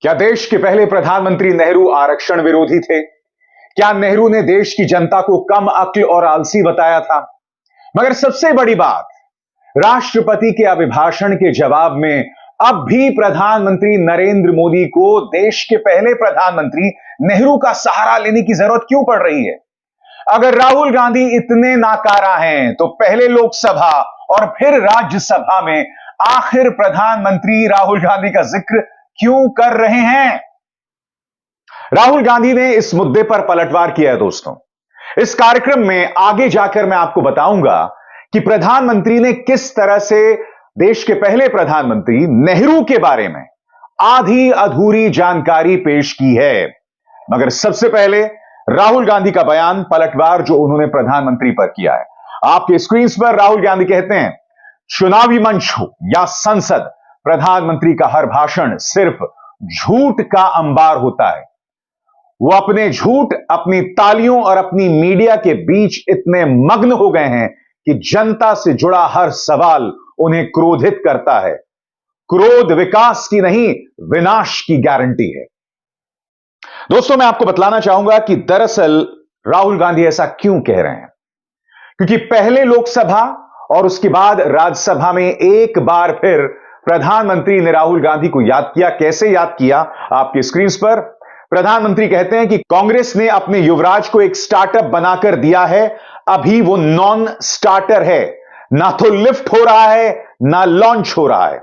क्या देश के पहले प्रधानमंत्री नेहरू आरक्षण विरोधी थे? क्या नेहरू ने देश की जनता को कम अक्ल और आलसी बताया था? मगर सबसे बड़ी बात, राष्ट्रपति के अभिभाषण के जवाब में अब भी प्रधानमंत्री नरेंद्र मोदी को देश के पहले प्रधानमंत्री नेहरू का सहारा लेने की जरूरत क्यों पड़ रही है? अगर राहुल गांधी इतने नाकारा हैं तो पहले लोकसभा और फिर राज्यसभा में आखिर प्रधानमंत्री राहुल गांधी का जिक्र क्यों कर रहे हैं? राहुल गांधी ने इस मुद्दे पर पलटवार किया है दोस्तों। इस कार्यक्रम में आगे जाकर मैं आपको बताऊंगा कि प्रधानमंत्री ने किस तरह से देश के पहले प्रधानमंत्री नेहरू के बारे में आधी अधूरी जानकारी पेश की है। मगर सबसे पहले राहुल गांधी का बयान, पलटवार जो उन्होंने प्रधानमंत्री पर किया है। आपके स्क्रीन पर राहुल गांधी कहते हैं, चुनावी मंच हो या संसद, प्रधानमंत्री का हर भाषण सिर्फ झूठ का अंबार होता है। वो अपने झूठ, अपनी तालियों और अपनी मीडिया के बीच इतने मग्न हो गए हैं कि जनता से जुड़ा हर सवाल उन्हें क्रोधित करता है। क्रोध विकास की नहीं, विनाश की गारंटी है। दोस्तों, मैं आपको बतलाना चाहूंगा कि दरअसल राहुल गांधी ऐसा क्यों कह रहे हैं, क्योंकि पहले लोकसभा और उसके बाद राज्यसभा में एक बार फिर प्रधानमंत्री ने राहुल गांधी को याद किया। कैसे याद किया? आपके स्क्रीन पर प्रधानमंत्री कहते हैं कि कांग्रेस ने अपने युवराज को एक स्टार्टअप बनाकर दिया है, अभी वो नॉन स्टार्टर है, ना तो लिफ्ट हो रहा है ना लॉन्च हो रहा है।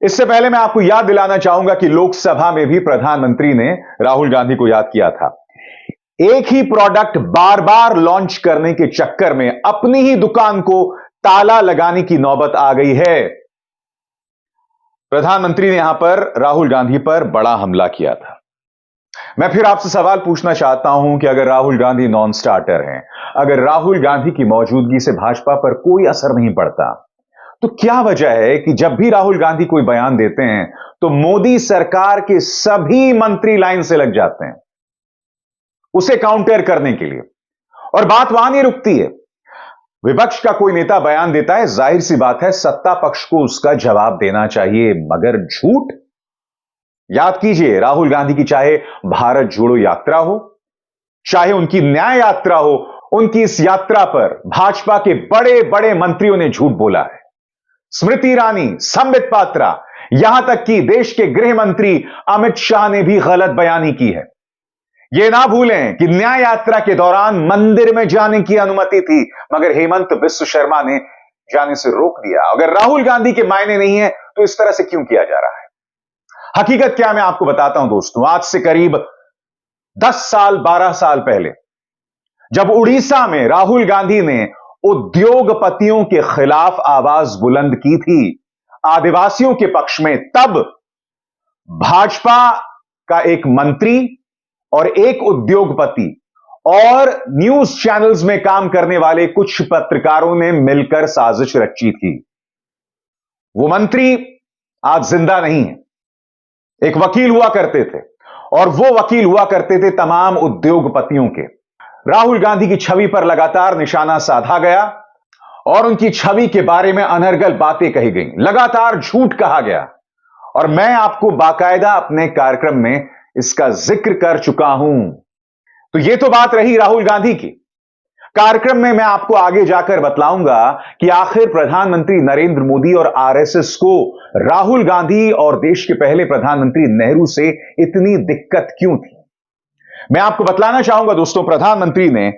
इससे पहले मैं आपको याद दिलाना चाहूंगा कि लोकसभा में भी प्रधानमंत्री ने राहुल गांधी को याद किया था। एक ही प्रोडक्ट बार बार लॉन्च करने के चक्कर में अपनी ही दुकान को ताला लगाने की नौबत आ गई है। प्रधानमंत्री ने यहां पर राहुल गांधी पर बड़ा हमला किया था। मैं फिर आपसे सवाल पूछना चाहता हूं कि अगर राहुल गांधी नॉन स्टार्टर हैं, अगर राहुल गांधी की मौजूदगी से भाजपा पर कोई असर नहीं पड़ता, तो क्या वजह है कि जब भी राहुल गांधी कोई बयान देते हैं तो मोदी सरकार के सभी मंत्री लाइन से लग जाते हैं उसे काउंटर करने के लिए? और बात वहां नहीं रुकती है। विपक्ष का कोई नेता बयान देता है, जाहिर सी बात है सत्ता पक्ष को उसका जवाब देना चाहिए, मगर झूठ? याद कीजिए, राहुल गांधी की चाहे भारत जोड़ो यात्रा हो, चाहे उनकी न्याय यात्रा हो, उनकी इस यात्रा पर भाजपा के बड़े बड़े मंत्रियों ने झूठ बोला है। स्मृति ईरानी, संबित पात्रा, यहां तक कि देश के गृह मंत्री अमित शाह ने भी गलत बयानी की है। यह ना भूलें कि न्याय यात्रा के दौरान मंदिर में जाने की अनुमति थी, मगर हेमंत बिस्व शर्मा ने जाने से रोक दिया। अगर राहुल गांधी के मायने नहीं है तो इस तरह से क्यों किया जा रहा है? हकीकत क्या, मैं आपको बताता हूं दोस्तों। आज से करीब 10 साल 12 साल पहले जब उड़ीसा में राहुल गांधी ने उद्योगपतियों के खिलाफ आवाज बुलंद की थी, आदिवासियों के पक्ष में, तब भाजपा का एक मंत्री और एक उद्योगपति और न्यूज चैनल्स में काम करने वाले कुछ पत्रकारों ने मिलकर साजिश रची थी। वो मंत्री आज जिंदा नहीं है, एक वकील हुआ करते थे, और वो वकील हुआ करते थे तमाम उद्योगपतियों के। राहुल गांधी की छवि पर लगातार निशाना साधा गया और उनकी छवि के बारे में अनर्गल बातें कही गई, लगातार झूठ कहा गया। और मैं आपको बाकायदा अपने कार्यक्रम में इसका जिक्र कर चुका हूं। तो यह तो बात रही राहुल गांधी की। कार्यक्रम में मैं आपको आगे जाकर बतलाऊंगा कि आखिर प्रधानमंत्री नरेंद्र मोदी और आरएसएस को राहुल गांधी और देश के पहले प्रधानमंत्री नेहरू से इतनी दिक्कत क्यों थी। मैं आपको बतलाना चाहूंगा दोस्तों, प्रधानमंत्री ने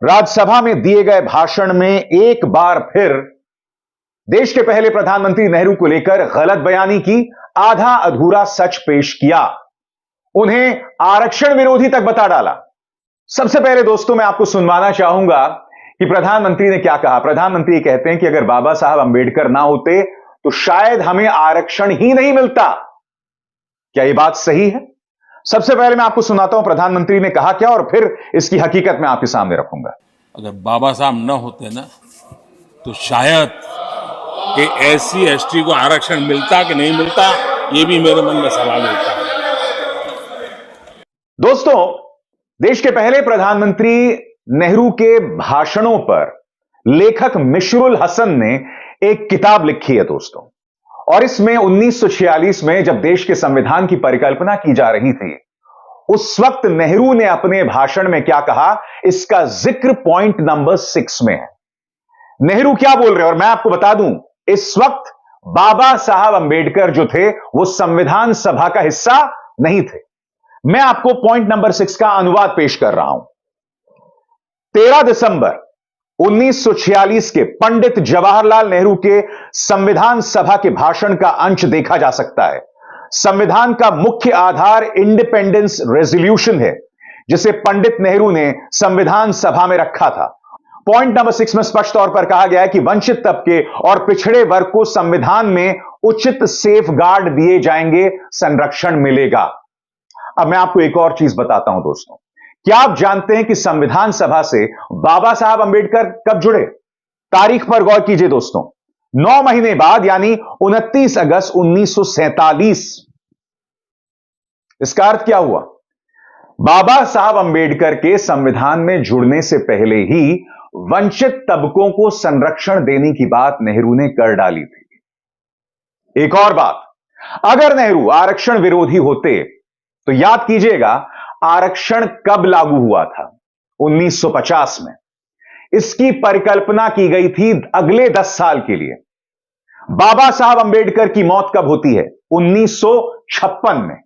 राज्यसभा में दिए गए भाषण में एक बार फिर देश के पहले प्रधानमंत्री नेहरू को लेकर गलत बयानी की, आधा अधूरा सच पेश किया, उन्हें आरक्षण विरोधी तक बता डाला। सबसे पहले दोस्तों मैं आपको सुनवाना चाहूंगा कि प्रधानमंत्री ने क्या कहा। प्रधानमंत्री कहते हैं कि अगर बाबा साहब अंबेडकर ना होते तो शायद हमें आरक्षण ही नहीं मिलता। क्या यह बात सही है? सबसे पहले मैं आपको सुनाता हूं प्रधानमंत्री ने कहा क्या, और फिर इसकी हकीकत मैं आपके सामने रखूंगा। अगर बाबा साहब न होते ना तो शायद कि एससी एसटी को आरक्षण मिलता कि नहीं मिलता, ये भी मेरे मन में सवाल उठता है। दोस्तों, देश के पहले प्रधानमंत्री नेहरू के भाषणों पर लेखक मिशरुल हसन ने एक किताब लिखी है दोस्तों, और इसमें 1946 में जब देश के संविधान की परिकल्पना की जा रही थी, उस वक्त नेहरू ने अपने भाषण में क्या कहा, इसका जिक्र पॉइंट नंबर 6 में है। नेहरू क्या बोल रहे हैं, और मैं आपको बता दूं, इस वक्त बाबा साहब अंबेडकर जो थे वो संविधान सभा का हिस्सा नहीं थे। मैं आपको पॉइंट नंबर 6 का अनुवाद पेश कर रहा हूं। 13 दिसंबर 1946 के पंडित जवाहरलाल नेहरू के संविधान सभा के भाषण का अंश देखा जा सकता है। संविधान का मुख्य आधार इंडिपेंडेंस रेजोल्यूशन है, जिसे पंडित नेहरू ने संविधान सभा में रखा था। पॉइंट नंबर 6 में स्पष्ट तौर पर कहा गया है कि वंचित तबके और पिछड़े वर्ग को संविधान में उचित सेफ गार्ड दिए जाएंगे, संरक्षण मिलेगा। अब मैं आपको एक और चीज बताता हूं दोस्तों, क्या आप जानते हैं कि संविधान सभा से बाबा साहब अंबेडकर कब जुड़े? तारीख पर गौर कीजिए दोस्तों, 9 महीने बाद, यानी 29 अगस्त 1947। इसका अर्थ क्या हुआ? बाबा साहब अंबेडकर के संविधान में जुड़ने से पहले ही वंचित तबकों को संरक्षण देने की बात नेहरू ने कर डाली थी। एक और बात, अगर नेहरू आरक्षण विरोधी होते तो याद कीजिएगा, आरक्षण कब लागू हुआ था? 1950 में। इसकी परिकल्पना की गई थी अगले 10 साल के लिए। बाबा साहब अंबेडकर की मौत कब होती है? 1956 में।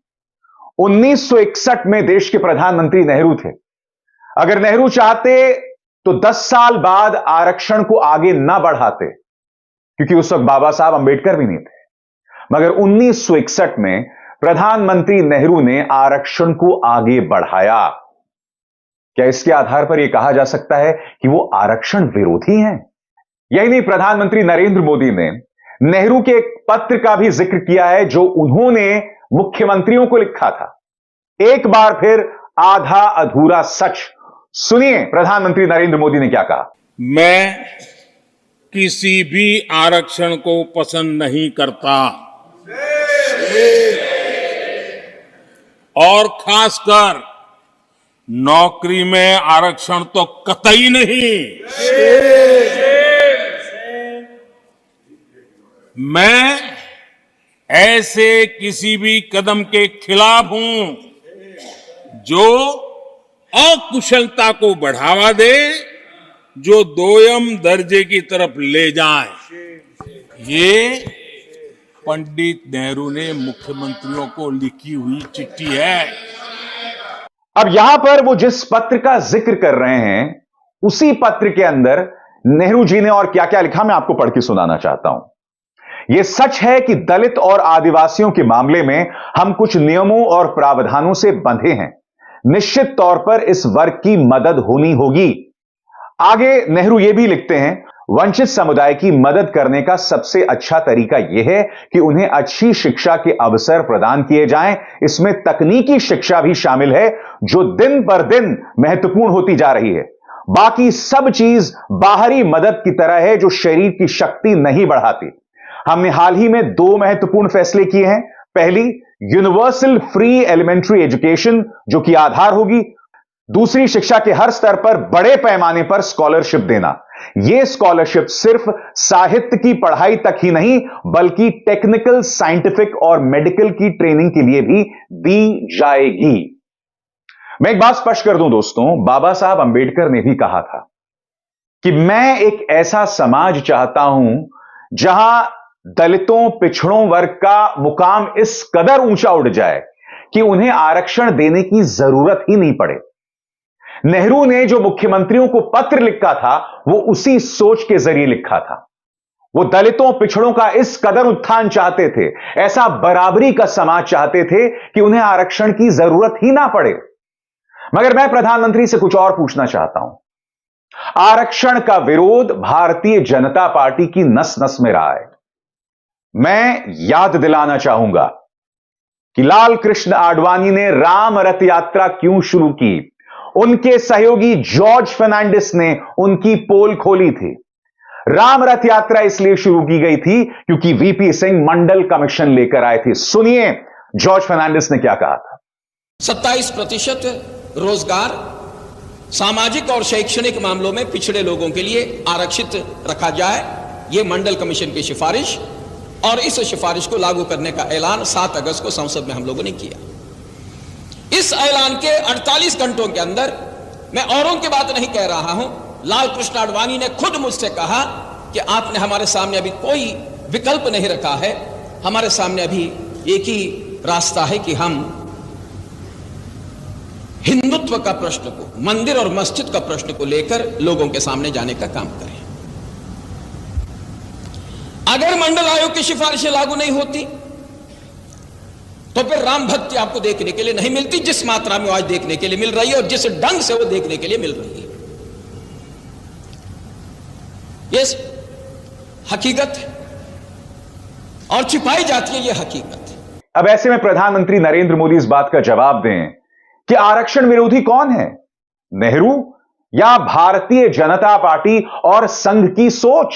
1961 में देश के प्रधानमंत्री नेहरू थे। अगर नेहरू चाहते तो 10 साल बाद आरक्षण को आगे ना बढ़ाते, क्योंकि उस वक्त बाबा साहब अंबेडकर भी नहीं थे। मगर 1961 में प्रधानमंत्री नेहरू ने आरक्षण को आगे बढ़ाया। क्या इसके आधार पर यह कहा जा सकता है कि वो आरक्षण विरोधी हैं? यही नहीं, प्रधानमंत्री नरेंद्र मोदी ने नेहरू के एक पत्र का भी जिक्र किया है जो उन्होंने मुख्यमंत्रियों को लिखा था। एक बार फिर आधा अधूरा सच सुनिए, प्रधानमंत्री नरेंद्र मोदी ने क्या कहा। मैं किसी भी आरक्षण को पसंद नहीं करता, और खासकर नौकरी में आरक्षण तो कतई नहीं। मैं ऐसे किसी भी कदम के खिलाफ हूं जो अकुशलता को बढ़ावा दे, जो दोयम दर्जे की तरफ ले जाए। ये पंडित नेहरू ने मुख्यमंत्रियों को लिखी हुई चिट्ठी है। अब यहां पर वो जिस पत्र का जिक्र कर रहे हैं, उसी पत्र के अंदर नेहरू जी ने और क्या क्या लिखा, मैं आपको पढ़ के सुनाना चाहता हूं। यह सच है कि दलित और आदिवासियों के मामले में हम कुछ नियमों और प्रावधानों से बंधे हैं। निश्चित तौर पर इस वर्ग की मदद होनी होगी। आगे नेहरू यह भी लिखते हैं, वंचित समुदाय की मदद करने का सबसे अच्छा तरीका यह है कि उन्हें अच्छी शिक्षा के अवसर प्रदान किए जाएं। इसमें तकनीकी शिक्षा भी शामिल है, जो दिन पर दिन महत्वपूर्ण होती जा रही है। बाकी सब चीज बाहरी मदद की तरह है, जो शरीर की शक्ति नहीं बढ़ाती। हमने हाल ही में 2 महत्वपूर्ण फैसले किए हैं। पहली, यूनिवर्सल फ्री एलिमेंट्री एजुकेशन, जो कि आधार होगी। दूसरी, शिक्षा के हर स्तर पर बड़े पैमाने पर स्कॉलरशिप देना। यह स्कॉलरशिप सिर्फ साहित्य की पढ़ाई तक ही नहीं, बल्कि टेक्निकल, साइंटिफिक और मेडिकल की ट्रेनिंग के लिए भी दी जाएगी। मैं एक बात स्पष्ट कर दूं दोस्तों, बाबा साहब अंबेडकर ने भी कहा था कि मैं एक ऐसा समाज चाहता हूं जहां दलितों, पिछड़ों वर्ग का मुकाम इस कदर ऊंचा उठ जाए कि उन्हें आरक्षण देने की जरूरत ही नहीं पड़े। नेहरू ने जो मुख्यमंत्रियों को पत्र लिखा था, वो उसी सोच के जरिए लिखा था। वो दलितों, पिछड़ों का इस कदर उत्थान चाहते थे, ऐसा बराबरी का समाज चाहते थे कि उन्हें आरक्षण की जरूरत ही ना पड़े। मगर मैं प्रधानमंत्री से कुछ और पूछना चाहता हूं। आरक्षण का विरोध भारतीय जनता पार्टी की नस नस में रहा है। मैं याद दिलाना चाहूंगा कि लाल कृष्ण आडवाणी ने राम रथ यात्रा क्यों शुरू की। उनके सहयोगी जॉर्ज फर्नांडिस ने उनकी पोल खोली थी। राम रथ यात्रा इसलिए शुरू की गई थी क्योंकि वीपी सिंह मंडल कमीशन लेकर आए थे। सुनिए जॉर्ज फर्नांडिस ने क्या कहा था। 27% रोजगार सामाजिक और शैक्षणिक मामलों में पिछड़े लोगों के लिए आरक्षित रखा जाए, यह मंडल कमीशन की सिफारिश। और इस सिफारिश को लागू करने का ऐलान 7 अगस्त को संसद में हम लोगों ने किया। इस ऐलान के 48 घंटों के अंदर, मैं औरों की बात नहीं कह रहा हूं, लाल कृष्ण आडवाणी ने खुद मुझसे कहा कि आपने हमारे सामने अभी कोई विकल्प नहीं रखा है, हमारे सामने अभी एक ही रास्ता है कि हम हिंदुत्व का प्रश्न को, मंदिर और मस्जिद का प्रश्न को लेकर लोगों के सामने जाने का काम करें। अगर मंडल आयोग की सिफारिशें लागू नहीं होती तो फिर राम भक्ति आपको देखने के लिए नहीं मिलती, जिस मात्रा में आज देखने के लिए मिल रही है और जिस ढंग से वो देखने के लिए मिल रही है। ये हकीकत है और छिपाई जाती है ये हकीकत। अब ऐसे में प्रधानमंत्री नरेंद्र मोदी इस बात का जवाब दें कि आरक्षण विरोधी कौन है, नेहरू या भारतीय जनता पार्टी और संघ की सोच?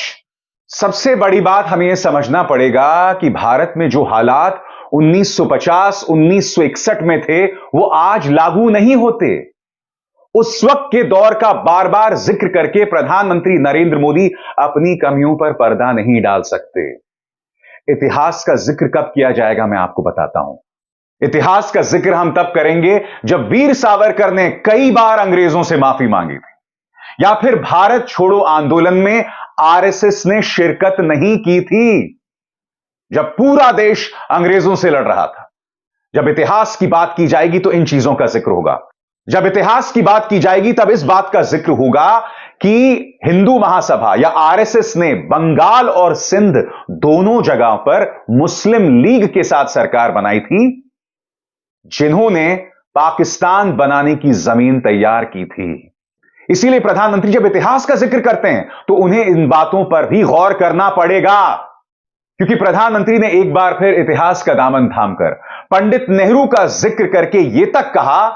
सबसे बड़ी बात हमें यह समझना पड़ेगा कि भारत में जो हालात 1950-1961 में थे वो आज लागू नहीं होते। उस वक्त के दौर का बार बार जिक्र करके प्रधानमंत्री नरेंद्र मोदी अपनी कमियों पर पर्दा नहीं डाल सकते। इतिहास का जिक्र कब किया जाएगा मैं आपको बताता हूं। इतिहास का जिक्र हम तब करेंगे जब वीर सावरकर ने कई बार अंग्रेजों से माफी मांगी थी, या फिर भारत छोड़ो आंदोलन में आरएसएस ने शिरकत नहीं की थी, जब पूरा देश अंग्रेजों से लड़ रहा था। जब इतिहास की बात की जाएगी तो इन चीजों का जिक्र होगा। जब इतिहास की बात की जाएगी तब इस बात का जिक्र होगा कि हिंदू महासभा या आरएसएस ने बंगाल और सिंध दोनों जगह पर मुस्लिम लीग के साथ सरकार बनाई थी, जिन्होंने पाकिस्तान बनाने की जमीन तैयार की थी। इसीलिए प्रधानमंत्री जब इतिहास का जिक्र करते हैं तो उन्हें इन बातों पर भी गौर करना पड़ेगा, क्योंकि प्रधानमंत्री ने एक बार फिर इतिहास का दामन थामकर पंडित नेहरू का जिक्र करके यह तक कहा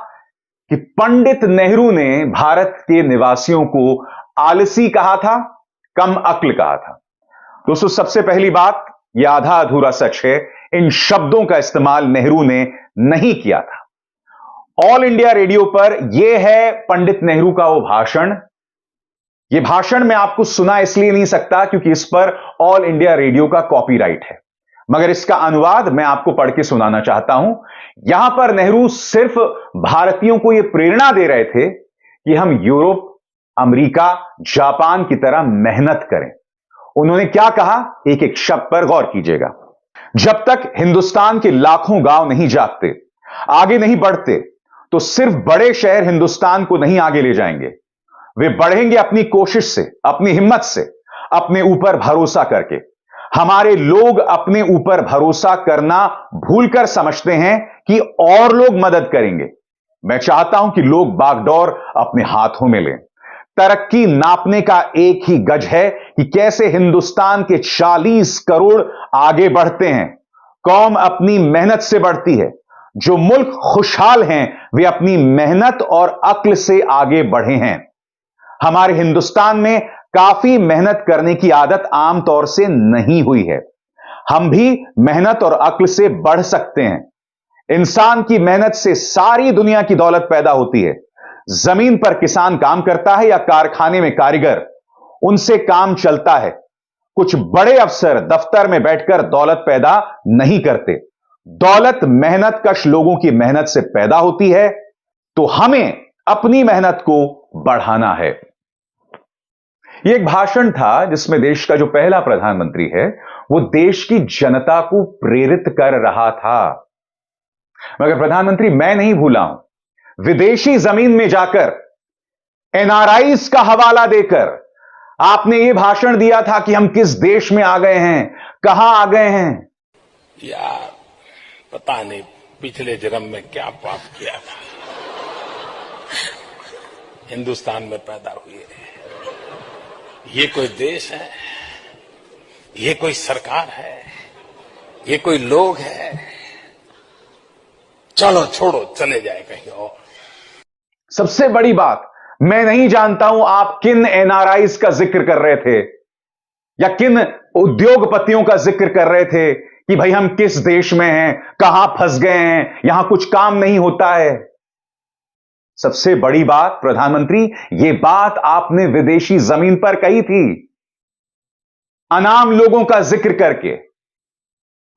कि पंडित नेहरू ने भारत के निवासियों को आलसी कहा था, कम अक्ल कहा था। दोस्तों, सबसे पहली बात, यह आधा अधूरा सच है, इन शब्दों का इस्तेमाल नेहरू ने नहीं किया था। ऑल इंडिया रेडियो पर यह है पंडित नेहरू का वो भाषण। यह भाषण मैं आपको सुना इसलिए नहीं सकता क्योंकि इस पर ऑल इंडिया रेडियो का कॉपीराइट है, मगर इसका अनुवाद मैं आपको पढ़ के सुनाना चाहता हूं। यहां पर नेहरू सिर्फ भारतीयों को यह प्रेरणा दे रहे थे कि हम यूरोप, अमेरिका, जापान की तरह मेहनत करें। उन्होंने क्या कहा, एक एक शब्द पर गौर कीजिएगा। जब तक हिंदुस्तान के लाखों गांव नहीं जागते, आगे नहीं बढ़ते, तो सिर्फ बड़े शहर हिंदुस्तान को नहीं आगे ले जाएंगे। वे बढ़ेंगे अपनी कोशिश से, अपनी हिम्मत से, अपने ऊपर भरोसा करके। हमारे लोग अपने ऊपर भरोसा करना भूलकर समझते हैं कि और लोग मदद करेंगे। मैं चाहता हूं कि लोग बागडोर अपने हाथों में लें। तरक्की नापने का एक ही गज है कि कैसे हिंदुस्तान के 40 करोड़ आगे बढ़ते हैं। कौम अपनी मेहनत से बढ़ती है। जो मुल्क खुशहाल हैं वे अपनी मेहनत और अक्ल से आगे बढ़े हैं। हमारे हिंदुस्तान में काफी मेहनत करने की आदत आमतौर से नहीं हुई है। हम भी मेहनत और अक्ल से बढ़ सकते हैं। इंसान की मेहनत से सारी दुनिया की दौलत पैदा होती है। जमीन पर किसान काम करता है या कारखाने में कारीगर, उनसे काम चलता है। कुछ बड़े अफसर दफ्तर में बैठकर दौलत पैदा नहीं करते। दौलत मेहनत कश लोगों की मेहनत से पैदा होती है, तो हमें अपनी मेहनत को बढ़ाना है। यह एक भाषण था जिसमें देश का जो पहला प्रधानमंत्री है वो देश की जनता को प्रेरित कर रहा था। मगर प्रधानमंत्री, मैं नहीं भूला हूं, विदेशी जमीन में जाकर एनआरआईज का हवाला देकर आपने यह भाषण दिया था कि हम किस देश में आ गए हैं, कहां आ गए हैं। यार, पता नहीं पिछले जन्म में क्या पाप किया था, हिंदुस्तान में पैदा हुए हैं। ये कोई देश है, ये कोई सरकार है, ये कोई लोग है। चलो छोड़ो, चले जाए कहीं और। सबसे बड़ी बात, मैं नहीं जानता हूं आप किन एनआरआईज का जिक्र कर रहे थे या किन उद्योगपतियों का जिक्र कर रहे थे कि भाई हम किस देश में हैं, कहां फंस गए हैं, यहां कुछ काम नहीं होता है। सबसे बड़ी बात प्रधानमंत्री, यह बात आपने विदेशी जमीन पर कही थी, अनाम लोगों का जिक्र करके।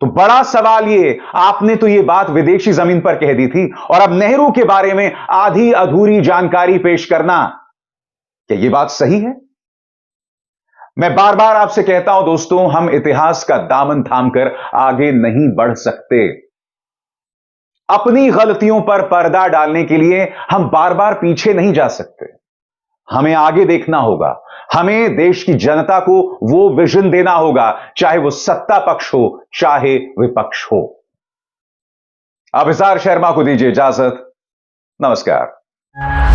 तो बड़ा सवाल ये, आपने तो ये बात विदेशी जमीन पर कह दी थी और अब नेहरू के बारे में आधी अधूरी जानकारी पेश करना, क्या यह बात सही है? मैं बार बार आपसे कहता हूं दोस्तों, हम इतिहास का दामन थामकर आगे नहीं बढ़ सकते। अपनी गलतियों पर पर्दा डालने के लिए हम बार बार पीछे नहीं जा सकते। हमें आगे देखना होगा। हमें देश की जनता को वो विजन देना होगा, चाहे वो सत्ता पक्ष हो, चाहे विपक्ष हो। अभिसार शर्मा को दीजिए इजाजत। नमस्कार।